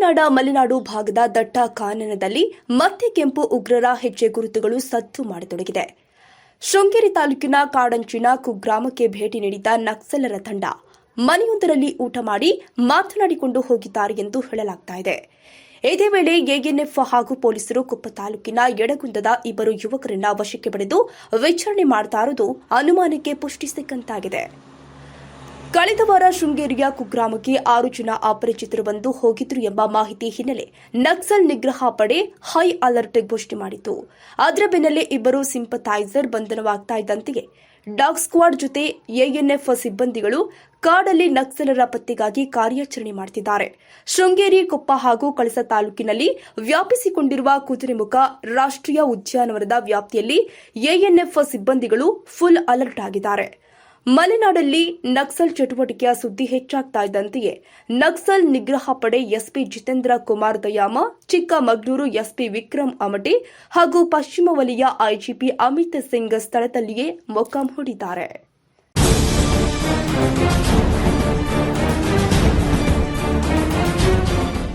ಮಲೆನಾಡ ಮಲೆನಾಡು ಭಾಗದ ದಟ್ಟ ಕಾನನದಲ್ಲಿ ಮತ್ತೆ ಕೆಂಪು ಉಗ್ರರ ಹೆಜ್ಜೆ ಗುರುತುಗಳು ಸದ್ದು ಮಾಡತೊಡಗಿದೆ. ಶೃಂಗೇರಿ ತಾಲೂಕಿನ ಕಾಡಂಚಿನ ಕುಗ್ರಾಮಕ್ಕೆ ಭೇಟಿ ನೀಡಿದ ನಕ್ಸಲರ ತಂಡ ಮನೆಯೊಂದರಲ್ಲಿ ಊಟ ಮಾಡಿ ಮಾತನಾಡಿಕೊಂಡು ಹೋಗಿದ್ದಾರೆ ಎಂದು ಹೇಳಲಾಗುತ್ತಿದೆ. ಇದೇ ವೇಳೆ ಎಎನ್ಎಫ್ ಹಾಗೂ ಪೊಲೀಸರು ಕೊಪ್ಪ ತಾಲೂಕಿನ ಯಡಗುಂದದ ಇಬ್ಬರು ಯುವಕರನ್ನ ವಶಕ್ಕೆ ಪಡೆದು ವಿಚಾರಣೆ ಮಾಡ್ತಾ ಇರುವುದು ಅನುಮಾನಕ್ಕೆ ಪುಷ್ಟಿ ಸಿಕ್ಕಂತಾಗಿದೆ. ಕಳೆದ ವಾರ ಶೃಂಗೇರಿಯ ಕುಗ್ರಾಮಕ್ಕೆ 6 ಜನ ಅಪರಿಚಿತರು ಬಂದು ಹೋಗಿದ್ರು ಎಂಬ ಮಾಹಿತಿ ಹಿನ್ನೆಲೆ ನಕ್ಸಲ್ ನಿಗ್ರಹ ಪಡೆ ಹೈ ಅಲರ್ಟ್ ಘೋಷಣೆ ಮಾಡಿತ್ತು. ಅದರ ಬೆನ್ನಲ್ಲೇ ಇಬ್ಬರು ಸಿಂಪಥೈಸರ್ ಬಂಧನವಾಗ್ತಾ ಇದ್ದಂತೆಯೇ ಡಾಗ್ ಸ್ಕ್ವಾಡ್ ಜೊತೆ ಎಎನ್ಎಫ್ ಸಿಬ್ಬಂದಿಗಳು ಕಾಡಲ್ಲಿ ನಕ್ಸಲರ ಪತ್ತೆಗಾಗಿ ಕಾರ್ಯಾಚರಣೆ ಮಾಡುತ್ತಿದ್ದಾರೆ. ಶೃಂಗೇರಿ, ಕೊಪ್ಪ ಹಾಗೂ ಕಳಸ ತಾಲೂಕಿನಲ್ಲಿ ವ್ಯಾಪಿಸಿಕೊಂಡಿರುವ ಕುದುರೆಮುಖ ರಾಷ್ಟ್ರೀಯ ಉದ್ಯಾನವನದ ವ್ಯಾಪ್ತಿಯಲ್ಲಿ ಎಎನ್ಎಫ್ ಸಿಬ್ಬಂದಿಗಳು ಫುಲ್ ಅಲರ್ಟ್ ಆಗಿದ್ದಾರೆ. ಮಲೆನಾಡಲ್ಲಿ ನಕ್ಸಲ್ ಚಟುವಟಿಕೆಯ ಸುದ್ದಿ ಹೆಚ್ಚಾಗ್ತಾ ಇದ್ದಂತೆಯೇ ನಕ್ಸಲ್ ನಿಗ್ರಹ ಪಡೆ ಎಸ್ಪಿ ಜಿತೇಂದ್ರ ಕುಮಾರ್ ದಯಾಮ, ಚಿಕ್ಕಮಗಳೂರು ಎಸ್ಪಿ ವಿಕ್ರಮ್ ಅಮಟೆ ಹಾಗೂ ಪಶ್ಚಿಮ ವಲಯ ಐಜಿಪಿ ಅಮಿತ್ ಸಿಂಗ್ ಸ್ಥಳದಲ್ಲಿಯೇ ಮೊಕ್ಕಾಂ ಹೂಡಿದ್ದಾರೆ.